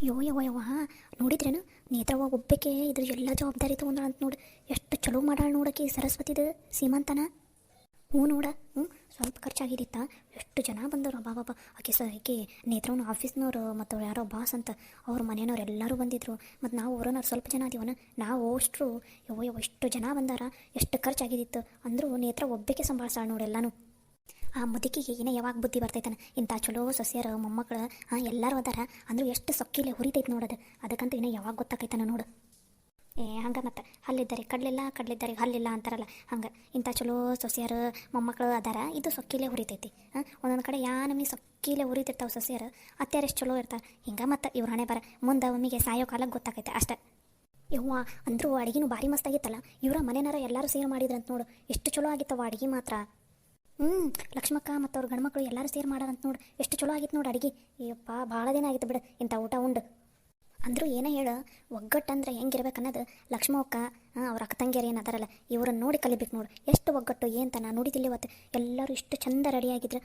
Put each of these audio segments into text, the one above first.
ಯವ್ವ ನೋಡಿದ್ರೇನು ನೇತ್ರವ್ವ ಒಬ್ಬಕ್ಕೆ ಇದ್ರ ಎಲ್ಲ ಜವಾಬ್ದಾರಿ ತೊಗೊಂಡ್ರ ಅಂತ ನೋಡಿ ಎಷ್ಟು ಚಲೋ ಮಾಡಾಳ ನೋಡಕ್ಕೆ ಸರಸ್ವತಿದ ಸೀಮಂತನ. ಹ್ಞೂ ನೋಡ ಸ್ವಲ್ಪ ಖರ್ಚಾಗಿದ್ದಿತ್ತ. ಎಷ್ಟು ಜನ ಬಂದವರು ಬಾಬಾ ಆಕೆ ಆಕೆ ನೇತ್ರವನ್ನ ಆಫೀಸ್ನವ್ರು ಮತ್ತು ಅವ್ರು ಯಾರೋ ಬಾಸ್ ಅಂತ ಅವ್ರ ಮನೆಯವ್ರು ಎಲ್ಲರೂ ಬಂದಿದ್ರು. ಮತ್ತು ನಾವು ಊರನವ್ರು ಸ್ವಲ್ಪ ಜನ ಅದೀವನ, ನಾವು ಅಷ್ಟು ಎಷ್ಟು ಜನ ಬಂದಾರ, ಎಷ್ಟು ಖರ್ಚಾಗಿದ್ದಿತ್ತು ಅಂದರೂ ನೇತ್ರ ಒಬ್ಬಕ್ಕೆ ಸಂಭಾಳಿಸಾಳ ನೋಡಿ ಎಲ್ಲನೂ. ಆ ಮುದುಕಿಗೆ ಏನೋ ಯಾವಾಗ ಬುದ್ಧಿ ಬರ್ತೈತನ, ಇಂಥ ಚಲೋ ಸೊಸೆಯರು ಮೊಮ್ಮಕ್ಕಳು ಎಲ್ಲರೂ ಅದಾರ ಅಂದರೂ ಎಷ್ಟು ಸೊಕ್ಕಿಲೆ ಹುರಿತೈತೆ ನೋಡೋದು. ಅದಕ್ಕಂತೂ ಏನೋ ಯಾವಾಗ ಗೊತ್ತಾಕೈತನ ನೋಡು. ಹಂಗೆ ಮತ್ತು ಕಡ್ಲಿದ್ದಾರೆ ಹಲ್ಲಿಲ್ಲ ಅಂತಾರಲ್ಲ, ಹಂಗೆ ಇಂಥ ಚಲೋ ಸೊಸೆಯರು ಮೊಮ್ಮಕ್ಕಳು ಅದಾರ, ಇದು ಸೊಕ್ಕಿಲೆ ಹುರಿತೈತಿ. ಒಂದೊಂದು ಕಡೆ ನಮಗೆ ಸೊಕ್ಕಿಲೆ ಹುರಿತಿರ್ತಾವೆ ಸೊಸೆಯರು, ಅತ್ಯಾರು ಎಷ್ಟು ಚಲೋ ಇರ್ತಾರೆ. ಹಿಂಗೆ ಮತ್ತು ಇವ್ರ ಹಣೆ ಬರ ಮುಂದೆ ಒಮ್ಮಿಗೆ ಸಾಯೋ ಕಾಲಕ್ಕೆ ಗೊತ್ತಾಕೈತೆ ಅಷ್ಟೆ. ಯವ್ವ ಅಂದರೂ ಅಡುಗೆನೂ ಭಾರಿ ಮಸ್ತಾಗಿತ್ತಲ್ಲ. ಇವರ ಮನೆನಾರ ಎಲ್ಲರೂ ಸೇರ್ ಮಾಡಿದ್ರಂತ ನೋಡು, ಎಷ್ಟು ಚಲೋ ಆಗಿತ್ತವ ಅಡುಗೆ ಮಾತ್ರ. ಲಕ್ಷ್ಮಕ್ಕ ಮತ್ತು ಅವ್ರ ಗಂಡ್ಮಕ್ಳು ಎಲ್ಲರೂ ಸೇರ್ ಮಾಡಾರಂತ ನೋಡು, ಎಷ್ಟು ಚಲೋ ಆಗಿತ್ತು ನೋಡು ಅಡುಗೆ. ಅಯ್ಯಪ್ಪ ಭಾಳ ದಿನ ಆಗಿತ್ತು ಬಿಡು ಇಂಥ ಊಟ ಉಂಡು. ಅಂದರೂ ಏನೋ ಹೇಳು, ಒಗ್ಗಟ್ಟಂದ್ರೆ ಹೆಂಗಿರ್ಬೇಕು ಅನ್ನೋದು ಲಕ್ಷ್ಮಕ್ಕ ಅವ್ರ ಅಕ್ಕ ತಂಗಿಯರು ಏನದಾರಲ್ಲ ಇವ್ರನ್ನ ನೋಡಿ ಕಲಿಬೇಕು ನೋಡು. ಎಷ್ಟು ಒಗ್ಗಟ್ಟು ಏನು ನಾನು ನೋಡಿದಿಲ್ಲ ಇವತ್ತು. ಎಲ್ಲರೂ ಇಷ್ಟು ಚಂದ ರೆಡಿಯಾಗಿದ್ರು.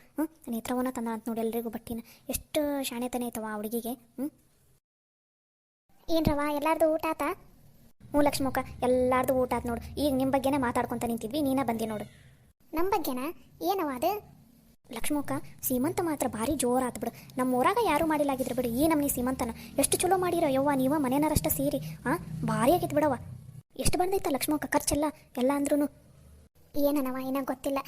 ನೇತ್ರವನ್ನ ತಂದ ಅಂತ ನೋಡಿ ಎಲ್ರಿಗೂ ಬಟ್ಟಿನ. ಎಷ್ಟು ಶಾಣೆತನ ಐತವ ಆ ಹುಡುಗಿಗೆ. ಏನ್ರವ ಎಲ್ಲಾರ್ದು ಊಟ ಆತ? ಹ್ಞೂ ಲಕ್ಷ್ಮಕ್ಕ ಎಲ್ಲಾರ್ದು ಊಟ ಆತು ನೋಡು. ಈಗ ನಿಮ್ಮ ಬಗ್ಗೆನೇ ಮಾತಾಡ್ಕೊತ ನಿಂತಿದ್ವಿ, ನೀನ ಬಂದಿ ನೋಡು. ನಮ್ಮ ಬಗ್ಗೆನಾ? ಏನವ ಅದು? ಲಕ್ಷ್ಮಕ್ಕ ಸೀಮಂತ ಮಾತ್ರ ಭಾರಿ ಜೋರು ಆತು ಬಿಡು. ನಮ್ಮ ಊರಾಗ ಯಾರೂ ಮಾಡಿಲಾಗಿದ್ರು ಬಿಡು ಈ ನಮ್ಮನೆ ಸೀಮಂತನ. ಎಷ್ಟು ಚಲೋ ಮಾಡಿರೋ ಯವ್ವ ನೀವ ಮನೆಯನ್ನಾರಷ್ಟ ಸೇರಿ. ಭಾರಿ ಆಗಿತ್ತು ಬಿಡವ. ಎಷ್ಟು ಬಂದೈತ ಲಕ್ಷ್ಮಕ್ಕ ಖರ್ಚೆಲ್ಲ ಎಲ್ಲ ಅಂದ್ರೂ? ಏನನವ ಏನೋ ಗೊತ್ತಿಲ್ಲ.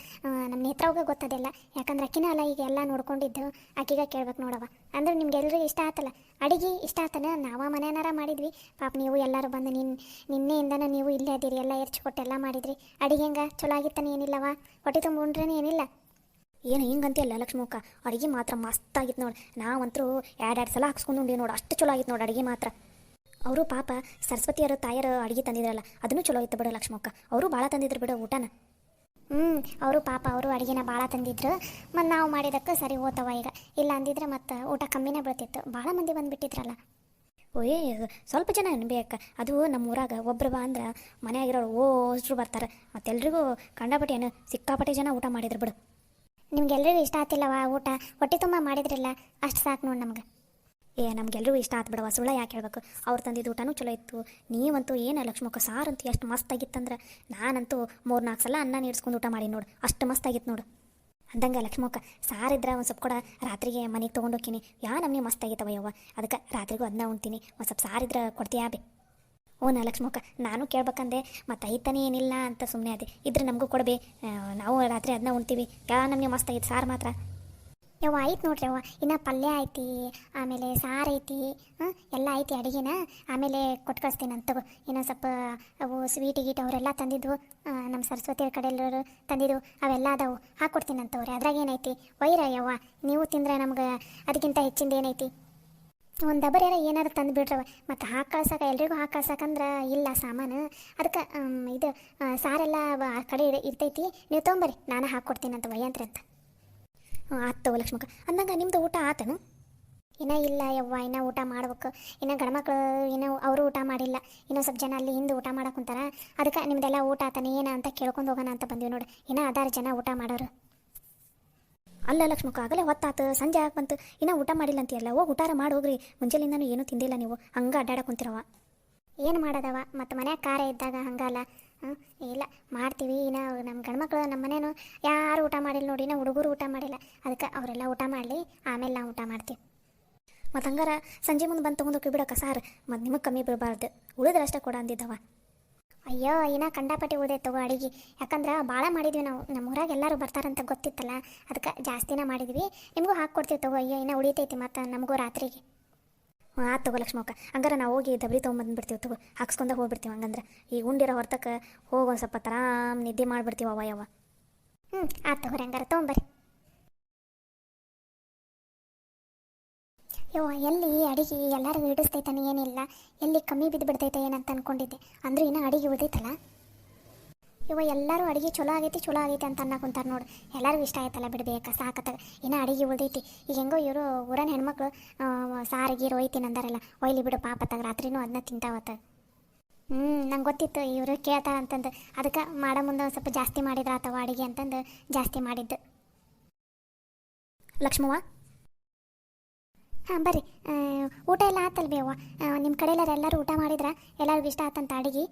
ನಮ್ಮ ನೇತ್ರವ್ಗೆ ಗೊತ್ತದೆಲ್ಲ, ಯಾಕಂದ್ರೆ ಅಕ್ಕಿನ ಅಲ್ಲ ಈಗ ಎಲ್ಲ ನೋಡ್ಕೊಂಡಿದ್ದು. ಆಕಿಗ ಕೇಳ್ಬೇಕು ನೋಡವ. ಅಂದ್ರೆ ನಿಮ್ಗೆಲ್ರಿಗೂ ಇಷ್ಟ ಆತಲ್ಲ ಅಡಿಗೆ? ಇಷ್ಟ ಆತನ? ನಾವ ಮನೆಯನ್ನಾರ ಮಾಡಿದ್ವಿ ಪಾಪ. ನೀವು ಎಲ್ಲರೂ ಬಂದು ನಿನ್ನೆಯಿಂದನ ನೀವು ಇಲ್ಲೇ ಅದೀರಿ, ಎಲ್ಲ ಕೊಟ್ಟೆಲ್ಲ ಮಾಡಿದ್ರಿ. ಅಡಿಗೆ ಹೆಂಗೆ ಚಲೋ ಆಗಿತ್ತಾನೆ? ಏನಿಲ್ಲವ ಹೊಟ್ಟೆ ತುಂಬ ಉಂಡ್ರೇನೆ ಏನಿಲ್ಲ? ಏನು ಹಿಂಗಂತಿಲ್ಲ ಲಕ್ಷ್ಮಕ್ಕ, ಅಡುಗೆ ಮಾತ್ರ ಮಸ್ತಾಗಿತ್ತು ನೋಡಿ. ನಾವಂತರೂ ಎರಡು ಸಲ ಹಾಕ್ಸ್ಕೊಂಡು ಉಂಡಿ ನೋಡು, ಅಷ್ಟು ಚಲೋ ಆಗಿತ್ತು ನೋಡಿ ಅಡುಗೆ ಮಾತ್ರ. ಅವರು ಪಾಪ ಸರಸ್ವತಿಯರು ತಾಯರು ಅಡುಗೆ ತಂದಿದ್ರಲ್ಲ ಅದನ್ನು ಚಲೋ ಇತ್ತು ಬಿಡು ಲಕ್ಷ್ಮಕ್ಕ. ಅವರು ಭಾಳ ತಂದಿದ್ರು ಬಿಡು ಊಟನ. ಅವರು ಪಾಪ ಅವರು ಅಡುಗೆನ ಭಾಳ ತಂದಿದ್ರು. ಮತ್ತು ನಾವು ಮಾಡಿದಕ್ಕೆ ಸರಿ ಹೋತವ. ಈಗ ಇಲ್ಲ ಅಂದಿದ್ರೆ ಮತ್ತು ಊಟ ಕಮ್ಮಿನೇ ಬೀಳ್ತಿತ್ತು. ಭಾಳ ಮಂದಿ ಬಂದುಬಿಟ್ಟಿದ್ರಲ್ಲ. ಸ್ವಲ್ಪ ಜನ ಅನ್ಬೇಕ. ಅದು ನಮ್ಮ ಊರಾಗ ಒಬ್ರು ಬಾ ಅಂದ್ರೆ ಮನೆಯಾಗಿರೋರು ಅಷ್ಟರು ಬರ್ತಾರೆ. ಮತ್ತೆಲ್ರಿಗೂ ಕಂಡಪಟ್ಟೆ ಏನು ಸಿಕ್ಕಾಪಟ್ಟೆ ಜನ ಊಟ ಮಾಡಿದ್ರು ಬಿಡು. ನಿಮ್ಗೆಲ್ರಿಗೂ ಇಷ್ಟ ಆತಿಲ್ಲವ ಊಟ? ಹೊಟ್ಟೆ ತುಂಬ ಮಾಡಿದ್ರಿಲ್ಲ, ಅಷ್ಟು ಸಾಕು ನೋಡಿ ನಮ್ಗೆ. ನಮ್ಗೆಲ್ರಿಗೂ ಇಷ್ಟ ಆತು ಬಿಡವ, ಸುಳ್ಳ ಯಾಕೆ ಹೇಳ್ಬೇಕು. ಅವ್ರು ತಂದಿದ್ದು ಊಟನೂ ಚಲೋ ಇತ್ತು. ನೀವಂತೂ ಏನು ಲಕ್ಷ್ಮಕ್ಕ ಸಾರಂತೂ ಎಷ್ಟು ಮಸ್ತಾಗಿತ್ತಂದ್ರೆ, ನಾನಂತೂ 3-4 ಸಲ ಅನ್ನ ನೀಡ್ಸ್ಕೊಂಡು ಊಟ ಮಾಡಿ ನೋಡು, ಅಷ್ಟು ಮಸ್ತಾಗಿತ್ತು ನೋಡು. ಅಂದಂಗೆ ಲಕ್ಷ್ಮಕ್ಕ ಸಾರಿದ್ರೆ ಒಂದು ಸ್ವಲ್ಪ ಕೂಡ ರಾತ್ರಿಗೆ ಮನೆಗೆ ತೊಗೊಂಡೋಗ್ತೀನಿ. ನಮ್ಮನೆ ಮಸ್ತಾಗಿತ್ತವ ಯವ್ವ. ಅದಕ್ಕೆ ರಾತ್ರಿಗೂ ಅದನ್ನ ಉಣ್ತೀನಿ. ಒಂದು ಸ್ವಲ್ಪ ಸಾರಿದ್ರೆ ಕೊಡ್ತೀಯಾ ಬೇ? ಓನಾ ಲಕ್ಷ್ಮಕ್ಕ, ನಾನು ಕೇಳ್ಬೇಕಂದೆ ಮತ್ತು ಐತನೇ ಏನಿಲ್ಲ ಅಂತ ಸುಮ್ಮನೆ ಅದೇ. ಇದ್ರೆ ನಮಗೂ ಕೊಡಬೇ, ನಾವು ರಾತ್ರಿ ಅದನ್ನ ಉಣ್ತೀವಿ. ನಮಗೆ ಮಸ್ತಾಗಿತ್ತು ಸಾರು ಮಾತ್ರ. ಯವ್ವ ಆಯ್ತು ನೋಡ್ರಿ ಯವ್ವ, ಇನ್ನು ಪಲ್ಯ ಐತಿ, ಆಮೇಲೆ ಸಾರು ಐತಿ, ಎಲ್ಲ ಐತಿ ಅಡುಗೆನ. ಆಮೇಲೆ ಕೊಟ್ಟು ಕಳಿಸ್ತೀನಿ ಅಂತ ತಗೋ. ಇನ್ನೊಂದು ಸ್ವಲ್ಪ ಅವು ಸ್ವೀಟ್ ಗೀಟ್ ಅವರೆಲ್ಲ ತಂದಿದ್ವು, ನಮ್ಮ ಸರಸ್ವತಿಯರ ಕಡೆ ಎಲ್ಲರೂ ತಂದಿದ್ವು, ಅವೆಲ್ಲ ಅದಾವು ಹಾಕ್ಕೊಡ್ತೀನಿ ಅಂತವ್ರಿ. ಅದ್ರಾಗ ಏನೈತಿ ವೈರ ಯವ್ವ, ನೀವು ತಿಂದ್ರೆ ನಮ್ಗೆ ಅದಕ್ಕಿಂತ ಹೆಚ್ಚಿಂದ ಏನೈತಿ? ಒಂದು ಡಬರ್ ಏನಾದ್ರು ತಂದು ಬಿಡ್ರವ. ಮತ್ತು ಹಾಕಿ ಕಳ್ಸಕ್ಕೆ ಎಲ್ರಿಗೂ ಹಾಕಿ ಕಳ್ಸಕ್ಕಂದ್ರೆ ಇಲ್ಲ ಸಾಮಾನು. ಅದಕ್ಕೆ ಇದು ಸಾರೆಲ್ಲ ಆ ಕಡೆ ಇರ್ತೈತಿ, ನೀವು ತೊಗೊಂಬರಿ, ನಾನು ಹಾಕ್ಕೊಡ್ತೀನಿ ಅಂತ ವಯ್ಯಂತ್ರಿ ಅಂತ. ಆತು ಲಕ್ಷ್ಮಕ್ಕ. ಅಂದಂಗೆ ನಿಮ್ದು ಊಟ ಆತನು? ಇನ್ನೂ ಇಲ್ಲ ಯವ್ವ, ಇನ್ನೂ ಊಟ ಮಾಡ್ಬೇಕು. ಇನ್ನು ಗಂಡ್ಮಕ್ಳು ಇನ್ನೂ ಅವರು ಊಟ ಮಾಡಿಲ್ಲ. ಇನ್ನೂ ಸ್ವಲ್ಪ ಜನ ಅಲ್ಲಿ ಹಿಂದೆ ಊಟ ಮಾಡಕ್ಕೆ ಕುಂತಾರ. ಅದಕ್ಕೆ ನಿಮ್ದೆಲ್ಲ ಊಟ ಆತನೇ ಏನ ಅಂತ ಕೇಳ್ಕೊಂಡು ಹೋಗೋಣ ಅಂತ ಬಂದೀವಿ ನೋಡಿ. ಇನ್ನೂ 16 ಜನ ಊಟ ಮಾಡೋರು. ಅಲ್ಲ ಲಕ್ಷ್ಮಕ್ಕ, ಆಗಲೇ ಹೊತ್ತಾತು, ಸಂಜೆ ಆಗಿ ಬಂತು, ಇನ್ನೂ ಊಟ ಮಾಡಿಲ್ಲ ಅಂತೀಯಲ್ಲ. ಹೋಗಿ ಊಟಾರ ಮಾಡಿ ಹೋಗ್ರಿ. ಮುಂಜಾನಿಂದನೂ ಏನೂ ತಿಂದಿಲ್ಲ ನೀವು, ಹಂಗೆ ಅಡ್ಡಾಡಕ್ಕೆ ಕುಂತಿರವ. ಏನು ಮಾಡೋದವ, ಮತ್ತು ಮನ್ಯಾಗ ಖಾರ ಇದ್ದಾಗ ಹಂಗಲ್ಲ. ಇಲ್ಲ ಮಾಡ್ತೀವಿ. ಇನ್ನು ನಮ್ಮ ಗಂಡ್ಮಕ್ಳು ನಮ್ಮ ಮನೇನು ಯಾರು ಊಟ ಮಾಡಿಲ್ಲ ನೋಡಿ, ಇನ್ನೂ ಹುಡುಗರು ಊಟ ಮಾಡಿಲ್ಲ. ಅದಕ್ಕೆ ಅವರೆಲ್ಲ ಊಟ ಮಾಡಲಿ, ಆಮೇಲೆ ನಾವು ಊಟ ಮಾಡ್ತೀವಿ. ಮತ್ತು ಹಂಗಾರ ಸಂಜೆ ಮುಂದೆ ಬಂದು ತೊಗೊಂಡೋಗಿ ಬಿಡೋಕೆ ಸಾರು, ಮತ್ತು ನಿಮಗೆ ಕಮ್ಮಿ ಬಿಡಬಾರ್ದು. ಉಳಿದ್ರೆ ಅಷ್ಟೇ ಕೊಡ ಅಂದಿದ್ದವ. ಅಯ್ಯೋ ಇನ್ನೂ ಕಂಡಾಪಟ್ಟಿ ಉಳಿದೈತೆ ತಗೋ ಅಡುಗೆ. ಯಾಕಂದ್ರೆ ಭಾಳ ಮಾಡಿದ್ವಿ ನಾವು, ನಮ್ಮ ಊರಾಗ ಎಲ್ಲರೂ ಬರ್ತಾರಂತ ಗೊತ್ತಿತ್ತಲ್ಲ, ಅದಕ್ಕೆ ಜಾಸ್ತಿನೇ ಮಾಡಿದ್ವಿ. ನಿಮಗೂ ಹಾಕ್ಕೊಡ್ತೀವಿ ತಗೋ. ಅಯ್ಯೋ ಇನ್ನೂ ಉಳಿತೈತಿ ಮತ್ತು ನಮಗೂ ರಾತ್ರಿಗೆ. ಆತು ತಗೋ ಲಕ್ಷ್ಮಕ್ಕ. ಹಂಗಾರೆ ನಾವು ಹೋಗಿ ದಬ್ರಿ ತೊಗೊಂಬಂದ್ಬಿಡ್ತೀವಿ ತಗೋ, ಹಾಕ್ಸ್ಕೊಂಡ ಹೋಗ್ಬಿಡ್ತೀವಿ. ಹಂಗಂದ್ರೆ ಈಗ ಉಂಡಿರೋ ಹೊರ್ತಕ್ಕೆ ಹೋಗಿ ಒಂದು ಸ್ವಲ್ಪ ಆರಾಮ್ ನಿದ್ದೆ ಮಾಡಿಬಿಡ್ತೀವಿ ಅವ್ವ ಯವ್ವ. ಆತು ತಗೋರಿ, ಹಂಗಾರೆ ತೊಗೊಂಬರ್ರಿ. ಯವ್ವ ಎಲ್ಲಿ ಅಡಿಗೆ ಎಲ್ಲರಿಗೂ ಹಿಡಿಸ್ತೈತಾನೆ ಏನಿಲ್ಲ, ಎಲ್ಲಿ ಕಮ್ಮಿ ಬಿದ್ದು ಬಿಡ್ತೈತೆ ಏನಂತ ಅಂದ್ಕೊಂಡಿದ್ದೆ. ಅಂದ್ರೆ ಇನ್ನೂ ಅಡಿಗೆ ಉಳಿದೈತಲ್ಲ ಯವ್ವ. ಎಲ್ಲರೂ ಅಡುಗೆ ಚಲೋ ಆಗೈತಿ ಅಂತ ಅನ್ನಕೊಂತಾರೆ ನೋಡು. ಎಲ್ಲರಿಗೂ ಇಷ್ಟ ಆಯ್ತಲ್ಲ ಬಿಡಬೇಕಾ, ಸಾಕತ್ತಾಗ. ಇನ್ನೂ ಅಡುಗೆ ಉಳಿದೈತಿ. ಈಗ ಹೆಂಗೋ ಇವರು ಊರನ ಹೆಣ್ಮಕ್ಳು ಸಾರಿಗೆ ಒಯ್ತೀನಿ ಅಂದಾರಲ್ಲ, ಒಯ್ಲಿ ಬಿಡು ಪಾಪತ್ತಾಗ, ರಾತ್ರಿನೂ ಅದನ್ನ ತಿಂತಾವತ್ತ. ನಂಗೆ ಗೊತ್ತಿತ್ತು ಇವರು ಕೇಳ್ತಾರ ಅಂತಂದು, ಅದಕ್ಕೆ ಮಾಡೋ ಮುಂದೆ ಒಂದು ಸ್ವಲ್ಪ ಜಾಸ್ತಿ ಮಾಡಿದ್ರ ಆತವ ಅಡುಗೆ ಅಂತಂದು ಜಾಸ್ತಿ ಮಾಡಿದ್ದು. ಲಕ್ಷ್ಮವ್ವ ಹಾಂ ಬರ್ರಿ. ಊಟ ಎಲ್ಲ ಆತಲ್ ಬೇವ? ನಿಮ್ಮ ಕಡೆ ಎಲ್ಲರೂ ಊಟ ಮಾಡಿದ್ರ? ಎಲ್ಲರಿಗೂ ಇಷ್ಟ ಆತಂತ ಅಡಿಗೆ?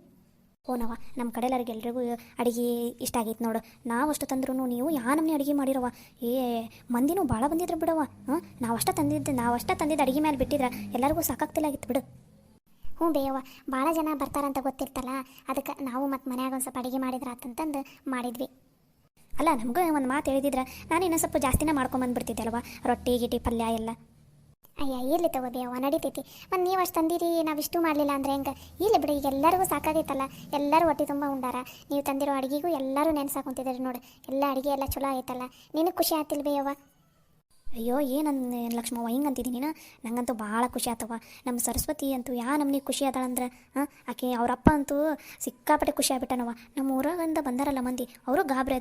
ಓನವ ನಮ್ಮ ಕಡೆಯಲ್ಲರಿಗೆ ಎಲ್ರಿಗೂ ಅಡುಗೆ ಇಷ್ಟ ಆಗೈತೆ ನೋಡು. ನಾವು ಅಷ್ಟು ತಂದ್ರೂ ನೀವು ಯಾ ನಮ್ಮನೆ ಅಡುಗೆ ಮಾಡಿರವ. ಮಂದಿನೂ ಭಾಳ ಬಂದಿದ್ರು ಬಿಡವ. ನಾವಷ್ಟ ತಂದಿದ್ದು ಅಡುಗೆ ಮೇಲೆ ಬಿಟ್ಟಿದ್ರೆ ಎಲ್ಲರಿಗೂ ಸಾಕಾಗ್ತಿಲ್ಲ ಆಗಿತ್ತು ಬಿಡು. ಹ್ಞೂ ಬೇವ, ಭಾಳ ಜನ ಬರ್ತಾರಂತ ಗೊತ್ತಿರ್ತಲ್ಲ, ಅದಕ್ಕೆ ನಾವು ಮತ್ತು ಮನ್ಯಾಗ ಒಂದು ಸ್ವಲ್ಪ ಅಡುಗೆ ಮಾಡಿದ್ರ ಆತಂತಂದು ಮಾಡಿದ್ವಿ. ಅಲ್ಲ, ನಮಗೂ ಒಂದು ಮಾತು ಹೇಳಿದಿದ್ರೆ ನಾನು ಇನ್ನೂ ಸ್ವಲ್ಪ ಜಾಸ್ತಿನೇ ಮಾಡ್ಕೊಂಬಂದ್ಬಿಡ್ತಿದ್ದೆ ಅಲ್ವಾ, ರೊಟ್ಟಿ ಗಿಟ್ಟಿ ಪಲ್ಯ ಎಲ್ಲ. ಅಯ್ಯ ಇರ್ಲಿ ತಗೋ ಬೇವ, ನಡೀತೈತಿ. ಮತ್ತು ನೀವು ಅಷ್ಟು ತಂದಿರಿ, ನಾವಿಷ್ಟು ಮಾಡಲಿಲ್ಲ ಅಂದರೆ ಹೆಂಗೆ? ಇಲ್ಲಿ ಬಿಡು, ಈಗ ಎಲ್ಲರಿಗೂ ಸಾಕಾಗೈತಲ್ಲ, ಎಲ್ಲರೂ ಹೊಟ್ಟೆ ತುಂಬ ಉಂಡಾರ. ನೀವು ತಂದಿರೋ ಅಡುಗೆಗೂ ಎಲ್ಲರೂ ನೆನೆಸಾಕೊಂತಿದ್ದಾರೆ ನೋಡಿ. ಎಲ್ಲ ಅಡುಗೆ ಎಲ್ಲ ಚಲೋ ಆಯ್ತಲ್ಲ, ನಿನಗೆ ಖುಷಿ ಆತಿಲ್ ಬೇಯವ್ವ? ಅಯ್ಯೋ ಏನಂದು ಲಕ್ಷ್ಮವ್ವ ಹಿಂಗೆ ಅಂತಿದ್ದೀನಿ ನಂಗಂತೂ ಭಾಳ ಖುಷಿ ಆತವ. ನಮ್ಮ ಸರಸ್ವತಿ ಅಂತೂ ಯಾ ನಮ್ನಿ ಖುಷಿ ಅದಾಳಂದ್ರೆ ಆಕೆ ಅವರಪ್ಪ ಅಂತೂ ಸಿಕ್ಕಾಪಟ್ಟೆ ಖುಷಿ ಆಗ್ಬಿಟ್ಟನವ. ನಮ್ಮ ಊರಾಗಿಂದ ಬಂದಾರಲ್ಲ ಮಂದಿ, ಅವರು ಗಾಬರಿ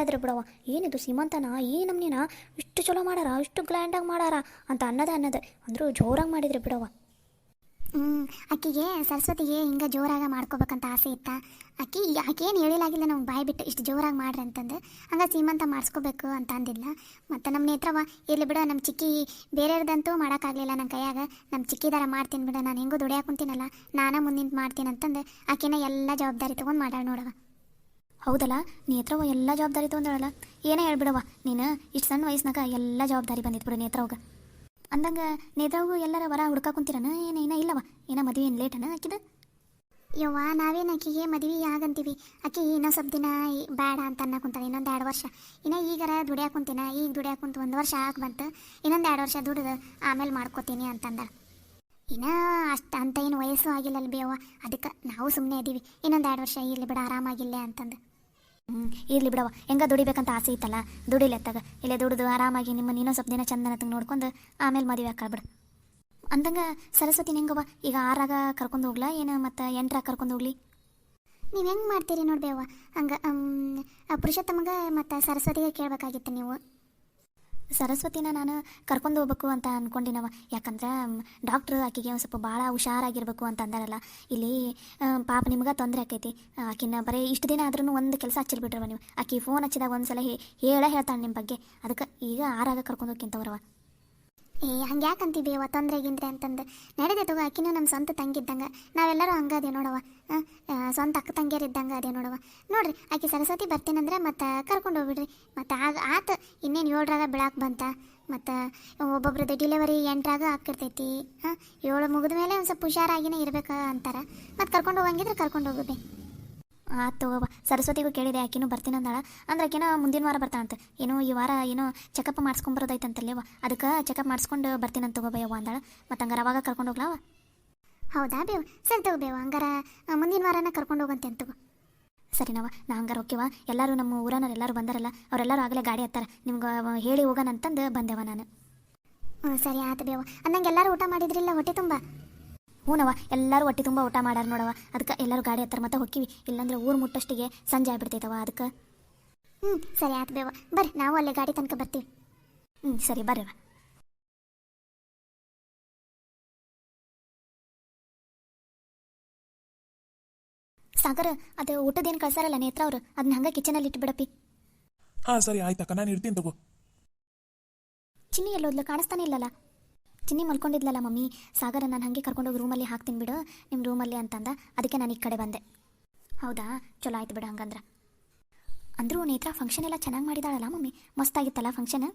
ಆದ್ರೆ ಬಿಡವ. ಏನಿದು ಸೀಮಂತನ ಈ ನಮ್ನಿನ ಇಷ್ಟು ಚಲೋ ಮಾಡಾರ, ಇಷ್ಟು ಗ್ರ್ಯಾಂಡಾಗಿ ಮಾಡಾರ ಅಂತ ಅನ್ನೋದು ಅಂದರೂ ಜೋರಾಗಿ ಮಾಡಿದ್ರೆ ಬಿಡವ. ಆಕಿಗೆ ಸರಸ್ವತಿಗೆ ಹಿಂಗೆ ಜೋರಾಗ ಮಾಡ್ಕೋಬೇಕಂತ ಆಸೆ ಇತ್ತ. ಆಕೇನು ಹೇಳಿಲಾಗಿಲ್ಲ ನಮ್ಗೆ ಬಾಯಿ ಬಿಟ್ಟು ಇಷ್ಟು ಜೋರಾಗಿ ಮಾಡ್ರಿ ಅಂತಂದು. ಹಂಗೆ ಸೀಮಂತ ಮಾಡಿಸ್ಕೋಬೇಕು ಅಂತ ಅಂದಿಲ್ಲ. ಮತ್ತು ನಮ್ಮ ನೇತ್ರವ ಇರಲಿ ಬಿಡು, ನಮ್ಮ ಚಿಕ್ಕಿ ಬೇರೆಯವ್ರದಂತೂ ಮಾಡೋಕ್ಕಾಗಲಿಲ್ಲ ನನ್ನ ಕೈಯಾಗ. ನಮ್ಮ ಚಿಕ್ಕಿದಾರ ಮಾಡ್ತೀನಿ ಬಿಡು, ನಾನು ಹೆಂಗೂ ದುಡಿಯಾಕೆ ಕುಂತೀನಲ್ಲ, ನಾನೇ ಮುಂದಿಂದು ಮಾಡ್ತೀನಿ ಅಂತಂದು ಆಕೆನ ಎಲ್ಲ ಜವಾಬ್ದಾರಿ ತೊಗೊಂಡು ಮಾಡ್ಯಾಳ ನೋಡವ. ಹೌದಲ್ಲ, ನೇತ್ರವ ಎಲ್ಲ ಜವಾಬ್ದಾರಿ ತೊಗೊಂಡಳಲ್ಲ. ಏನೇ ಹೇಳ್ಬಿಡವ, ನೀನು ಇಷ್ಟು ಸಣ್ಣ ವಯಸ್ಸಿನಾಗ ಎಲ್ಲ ಜವಾಬ್ದಾರಿ ಬಂದಿತ್ತು ಬಿಡು ನೇತ್ರವ್ಗ. ಅಂದಂಗೆ ನೇತ್ರವ್ಗೂ ಎಲ್ಲರ ವರ ಹುಡ್ಕಾ ಕುಂತೀರನ? ಏನ ಇಲ್ಲವ? ಲೇಟ್ ಲೇಟನ ಆಕಿದ? ಯವ್ವ, ನಾವೇನು ಆಕಿಗೆ ಮದುವೆ ಆಗಂತೀವಿ. ಆಕೆ ಇನ್ನೊಂದು ಸ್ವಲ್ಪ ದಿನ ಬೇಡ ಅಂತ ಅನ್ನಕುಂತಾಳೆ. ಇನ್ನೊಂದು 2 ವರ್ಷ ಇನ್ನು ಈಗಾರ ದುಡಿಯಾಕುಂತೀನ. ಈಗ ದುಡಿಯಾಕುಂತು 1 ವರ್ಷ ಆಗಿ ಬಂತು. ಇನ್ನೊಂದು 2 ವರ್ಷ ದುಡಿದು ಆಮೇಲೆ ಮಾಡ್ಕೋತೀನಿ ಅಂತಂದ. ಇನ್ನು ಅಷ್ಟು ಅಂತ ಏನು ವಯಸ್ಸು ಆಗಿಲ್ಲಲ್ಲ ಬೇವ, ಅದಕ್ಕೆ ನಾವು ಸುಮ್ಮನೆ ಇದ್ದೀವಿ. ಇನ್ನೊಂದು 2 ವರ್ಷ ಇರಲಿ ಬಿಡ, ಆರಾಮಾಗಿಲ್ಲೇ ಅಂತಂದು. ಇರಲಿ ಬಿಡವ, ಹೆಂಗ ದುಡಿಬೇಕಂತ ಆಸೆ ಇತ್ತಲ್ಲ, ದುಡಿಲೆತ್ತಾಗ ಇಲ್ಲೇ ದುಡಿದು ಆರಾಮಾಗಿ ನಿಮ್ಮ ಇನ್ನೊಂದು ಸ್ವಲ್ಪ ದಿನ ಚಂದನ ನೋಡ್ಕೊಂಡು ಆಮೇಲೆ ಮದುವೆ ಹಾಕಳ್ಬಿಡು. ಅಂದಂಗೆ ಸರಸ್ವತಿನ ಹೆಂಗವ ಈಗ 6ರಾಗ ಕರ್ಕೊಂಡು ಹೋಗ್ಲಾ ಏನು ಮತ್ತು 8ರಾಗ ಕರ್ಕೊಂಡು ಹೋಗ್ಲಿ? ನೀವು ಹೆಂಗೆ ಮಾಡ್ತೀರಿ ನೋಡ್ಬೇವ? ಹಂಗೆ ಪುರುಷೋತ್ತಮಗೆ ಮತ್ತು ಸರಸ್ವತಿಗೆ ಕೇಳಬೇಕಾಗಿತ್ತು ನೀವು. ಸರಸ್ವತಿನ ನಾನು ಕರ್ಕೊಂಡು ಹೋಗ್ಬೇಕು ಅಂತ ಅಂದ್ಕೊಂಡಿನವ. ಯಾಕಂದ್ರೆ ಡಾಕ್ಟ್ರು ಆಕೆಗೆ ಒಂದು ಸ್ವಲ್ಪ ಭಾಳ ಹುಷಾರಾಗಿರ್ಬೇಕು ಅಂತ ಅಂದಾರಲ್ಲ. ಇಲ್ಲಿ ಪಾಪ ನಿಮ್ಗೆ ತೊಂದರೆ ಆಕೈತಿ. ಆಕಿನ ಬರೀ ಇಷ್ಟು ದಿನ ಆದ್ರೂ ಒಂದು ಕೆಲಸ ಹಚ್ಚಿಲ್ಬಿಟ್ರವ ನೀವು. ಆಕೆ ಫೋನ್ ಹಚ್ಚಿದಾಗ ಒಂದು ಸಲ ಹೇಳ್ತಾಳೆ ನಿಮ್ಮ ಬಗ್ಗೆ. ಅದಕ್ಕೆ ಈಗ 6ರಾಗ ಕರ್ಕೊಂಡು ಹೋಗ್ಕಿಂತವ್ರವ. ಹಂಗೆ ಯಾಕಂತೀವಿ ಬೇವ, ತೊಂದರೆ ಗಿಂದ್ರೆ ಅಂತಂದು ನಡೆದೆ ತಗೋ. ಆಕಿನೂ ನಮ್ಮ ಸ್ವಂತ ತಂಗಿದ್ದಂಗೆ, ನಾವೆಲ್ಲರೂ ಹಂಗೆ ಅದೇ ನೋಡವ. ಸ್ವಂತ ಅಕ್ಕ ತಂಗಿಯರಿದ್ದಂಗೆ ಅದೇ ನೋಡವ. ನೋಡ್ರಿ, ಆಕೆ ಸರಸ್ವತಿ ಬರ್ತೀನಂದ್ರೆ ಮತ್ತು ಕರ್ಕೊಂಡು ಹೋಗ್ಬಿಡ್ರಿ. ಮತ್ತು ಆತು ಇನ್ನೇನು 7ರಾಗ ಬೆಳಕ್ಕೆ ಬಂತ. ಮತ್ತು ಒಬ್ಬೊಬ್ರದ್ದು ಡಿಲಿವರಿ 8ರಾಗ ಆಗ್ತಿರ್ತೈತಿ. 7 ಮುಗಿದ ಮೇಲೆ ಒಂದು ಸ್ವಲ್ಪ ಹುಷಾರಾಗಿನೇ ಇರ್ಬೇಕು ಅಂತಾರೆ. ಮತ್ತು ಕರ್ಕೊಂಡು ಹೋಗಂಗಿದ್ರೆ ಕರ್ಕೊಂಡು ಹೋಗುತ್ತೆ. ಆತು ಸರಸ್ವತಿಗೂ ಕೇಳಿದೆ, ಆಕಿನೂ ಬರ್ತೀನಿ ಅಂದಾಳ. ಅಂದ್ರೆ ಆಕಿನ ಮುಂದಿನ ವಾರ ಬರ್ತಾಳಂತ. ಏನೋ ಈ ವಾರ ಏನೋ ಚೆಕಪ್ ಮಾಡಿಸ್ಕೊಂಬರೋದೈತಂತಲ್ಲೇವ, ಅದಕ್ಕೆ ಚೆಕಪ್ ಮಾಡಿಸ್ಕೊಂಡು ಬರ್ತೀನಂತ ತಗೋಬೇಯವ್ವ ಅಂದಾಳ. ಮತ್ತು ಹಂಗಾರೆ ಅವಾಗ ಕರ್ಕೊಂಡು ಹೋಗ್ಲಾವ? ಹೌದಾ ಬೇವ, ಸರಿ ತಗೋ ಬೇವ, ಹಂಗಾರ ಮುಂದಿನ ವಾರನ ಕರ್ಕೊಂಡು ಹೋಗಂತೆ ಅಂತ ತಗೋ. ಸರಿನವ, ನಾ ಹಂಗಾರೆ ಓಕೆವ. ಎಲ್ಲರೂ ನಮ್ಮ ಊರನವ್ರು ಎಲ್ಲರೂ ಬಂದಾರಲ್ಲ, ಅವರೆಲ್ಲರೂ ಆಗಲೇ ಗಾಡಿ ಹತ್ತಾರ. ನಿಮ್ಗೆ ಹೇಳಿ ಹೋಗೋಣ ಅಂತಂದು ಬಂದೆವ ನಾನು. ಸರಿ ಆತು ಬೇವ. ಅಂದಂಗೆ ಎಲ್ಲರೂ ಊಟ ಮಾಡಿದ್ರಿಲ್ಲ ಹೊಟ್ಟೆ ತುಂಬ? ಹೂನವ, ಎಲ್ಲರೂ ಹೊಟ್ಟೆ ತುಂಬ ಊಟ ಮಾಡಾರ ನೋಡವ. ಅದಕ್ಕೆ ಎಲ್ಲರೂ ಗಾಡಿ ಹತ್ತಾರ ಮತ್ತೆ ಹೋಗ್ತೀವಿ. ಇಲ್ಲಾಂದ್ರೆ ಊರು ಮುಟ್ಟಷ್ಟಿಗೆ ಸಂಜೆ ಆಗ್ಬಿಡ್ತೈತವ. ಅದಕ್ಕೆ ಸರಿ ಆತು ಬೇವ, ಬರ್ರಿ ನಾವು ಅಲ್ಲೇ ಗಾಡಿ ತನಕ ಬರ್ತೀವಿ. ಸರಿ ಬರ್ರಿವ. ಸಾಗರ, ಅದು ಊಟದೇನು ಕಳ್ಸಾರಲ್ಲ ನೇತ್ರ ಅವರು, ಅದನ್ನ ಹಂಗೆ ಕಿಚನಲ್ಲಿ ಇಟ್ಬಿಡಪ್ಪಿ. ಹಾಂ ಸರಿ ಆಯ್ತಕ್ಕ, ನಾನು ಇರ್ತೀನಿ ತಗೋ. ಚಿನ್ನಿ ಎಲ್ಲೋದ್ಲು? ಕಾಣಿಸ್ತಾನೆ ಇಲ್ಲಲ್ಲ. ಚಿನ್ನಿ ಮಲ್ಕೊಂಡಿದ್ಲಲ್ಲ ಮಮ್ಮಿ. ಸಾಗರ ನಾನು ಹಾಗೆ ಕರ್ಕೊಂಡೋಗಿ ರೂಮಲ್ಲಿ ಹಾಕ್ತೀನಿ ಬಿಡು ನಿಮ್ಮ ರೂಮಲ್ಲಿ ಅಂತಂದ. ಅದಕ್ಕೆ ನಾನು ಈ ಕಡೆ ಬಂದೆ. ಹೌದಾ, ಚಲೋ ಆಯ್ತು ಬಿಡು ಹಂಗಂದ್ರೆ. ಅಂದರೂ ನೇತ್ರ ಫಂಕ್ಷನ್ ಎಲ್ಲ ಚೆನ್ನಾಗಿ ಮಾಡಿದಾಳಲ್ಲ ಮಮ್ಮಿ? ಮಸ್ತಾಗಿತ್ತಲ್ಲ ಫಂಕ್ಷನ್?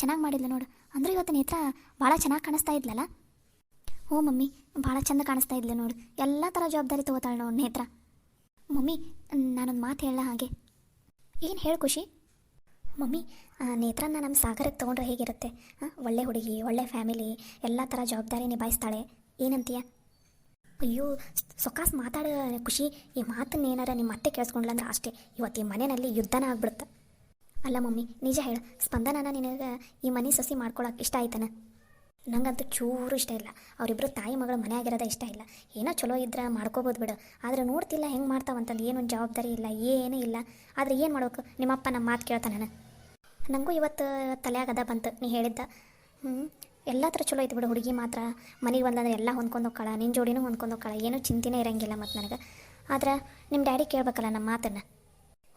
ಚೆನ್ನಾಗಿ ಮಾಡಿದ್ಲು ನೋಡು. ಅಂದ್ರೆ ಇವತ್ತು ನೇತ್ರ ಭಾಳ ಚೆನ್ನಾಗಿ ಕಾಣಿಸ್ತಾ ಇದ್ಲಲ್ಲ? ಹ್ಞೂ ಮಮ್ಮಿ, ಭಾಳ ಚಂದ ಕಾಣಿಸ್ತಾ ಇದ್ಲು ನೋಡು. ಎಲ್ಲ ಥರ ಜವಾಬ್ದಾರಿ ತೊಗೋತಾಳೆ ನೋಡು ನೇತ್ರ. ಮಮ್ಮಿ, ನಾನೊಂದು ಮಾತು ಹೇಳ ಹಾಗೆ. ಏನು ಹೇಳು ಖುಷಿ? ಮಮ್ಮಿ, ನೇತ್ರನ ನಮ್ಮ ಸಾಗರಕ್ಕೆ ತೊಗೊಂಡ್ರೆ ಹೇಗಿರುತ್ತೆ? ಒಳ್ಳೆ ಹುಡುಗಿ, ಒಳ್ಳೆ ಫ್ಯಾಮಿಲಿ, ಎಲ್ಲ ಥರ ಜವಾಬ್ದಾರಿ ನಿಭಾಯಿಸ್ತಾಳೆ. ಏನಂತೀಯ? ಅಯ್ಯೋ, ಸೊಕಾಸ್ ಮಾತಾಡ ಖುಷಿ. ಈ ಮಾತನ್ನ ಏನಾರ ನಿಮ್ಮ ಅತ್ತೆ ಕೇಳಿಸ್ಕೊಂಡ್ಲಂದ್ರೆ ಅಷ್ಟೇ, ಇವತ್ತು ಈ ಮನೆಯಲ್ಲಿ ಯುದ್ಧನ ಆಗ್ಬಿಡುತ್ತೆ. ಅಲ್ಲ ಮಮ್ಮಿ, ನಿಜ ಹೇಳು, ಸ್ಪಂದನನ ನಿನಗೆ ಈ ಮನೆ ಸೊಸಿ ಮಾಡ್ಕೊಳಕ್ಕೆ ಇಷ್ಟ ಆಯ್ತಾನ? ನಂಗಂತೂ ಚೂರು ಇಷ್ಟ ಇಲ್ಲ. ಅವರಿಬ್ಬರು ತಾಯಿ ಮಗಳು ಮನೆ ಆಗಿರೋದೇ ಇಷ್ಟ ಇಲ್ಲ. ಏನೋ ಚಲೋ ಇದ್ರೆ ಮಾಡ್ಕೋಬೋದು ಬಿಡು. ಆದರೆ ನೋಡ್ತಿಲ್ಲ ಹೆಂಗೆ ಮಾಡ್ತಾವಂತಂದು, ಏನೊಂದು ಜವಾಬ್ದಾರಿ ಇಲ್ಲ, ಏನೂ ಇಲ್ಲ. ಆದರೆ ಏನು ಮಾಡ್ಬೇಕು? ನಿಮ್ಮಪ್ಪ ನಮ್ಮ ಮಾತು ಕೇಳ್ತಾನೆ. ನನಗೂ ಇವತ್ತು ತಲೆಯಾಗದ ಬಂತು ನೀ ಹೇಳಿದ್ದ. ಎಲ್ಲ ಥರ ಚಲೋ ಐತೆ ಬಿಡು. ಹುಡುಗಿ ಮಾತ್ರ ಮನೆಗೆ ಬಂದಂದ್ರೆ ಎಲ್ಲ ಹೊಂದ್ಕೊಂಡು ಹೋಗ್ಕಳ, ನಿನ್ನ ಜೋಡಿನೂ ಹೊಂದ್ಕೊಂಡು ಹೋಗ್ಕಳ, ಏನೂ ಚಿಂತೆನೇ ಇರೋಂಗಿಲ್ಲ ಮತ್ತು ನನಗೆ. ಆದ್ರೆ ನಿಮ್ಮ ಡ್ಯಾಡಿ ಕೇಳ್ಬೇಕಲ್ಲ ನಮ್ಮ ಮಾತನ್ನು.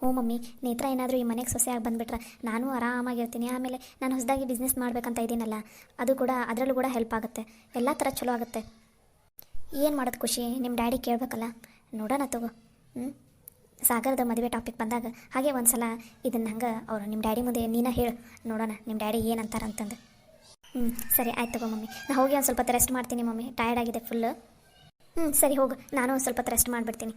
ಹ್ಞೂ ಮಮ್ಮಿ, ನೇತ್ರ ಏನಾದರೂ ಈ ಮನೆಗೆ ಸೊಸೆಯಾಗಿ ಬಂದುಬಿಟ್ರೆ ನಾನು ಆರಾಮಾಗಿರ್ತೀನಿ. ಆಮೇಲೆ ನಾನು ಹೊಸದಾಗಿ ಬಿಸ್ನೆಸ್ ಮಾಡಬೇಕಂತ ಇದ್ದೀನಲ್ಲ, ಅದು ಕೂಡ ಅದರಲ್ಲೂ ಕೂಡ ಹೆಲ್ಪ್ ಆಗುತ್ತೆ. ಎಲ್ಲ ಥರ ಚಲೋ ಆಗುತ್ತೆ. ಏನು ಮಾಡೋದು ಖುಷಿ, ನಿಮ್ಮ ಡ್ಯಾಡಿ ಕೇಳಬೇಕಲ್ಲ. ನೋಡೋಣ ತಗೋ. ಸಾಗರದ ಮದುವೆ ಟಾಪಿಕ್ ಬಂದಾಗ ಹಾಗೆ ಒಂದು ಸಲ ಇದನ್ನು ಹಂಗೆ ಅವರು ನಿಮ್ಮ ಡ್ಯಾಡಿ ಮುಂದೆ ನೀನ ಹೇಳು, ನೋಡೋಣ ನಿಮ್ಮ ಡ್ಯಾಡಿ ಏನಂತಾರಂತಂದು. ಸರಿ ಆಯ್ತು ತಗೋ ಮಮ್ಮಿ. ನಾನು ಹೋಗಿ ಒಂದು ಸ್ವಲ್ಪ ರೆಸ್ಟ್ ಮಾಡ್ತೀನಿ ಮಮ್ಮಿ, ಟಯರ್ಡ್ ಆಗಿದೆ ಫುಲ್ಲು. ಸರಿ ಹೋಗು, ನಾನು ಒಂದು ಸ್ವಲ್ಪ ರೆಸ್ಟ್ ಮಾಡಿಬಿಡ್ತೀನಿ.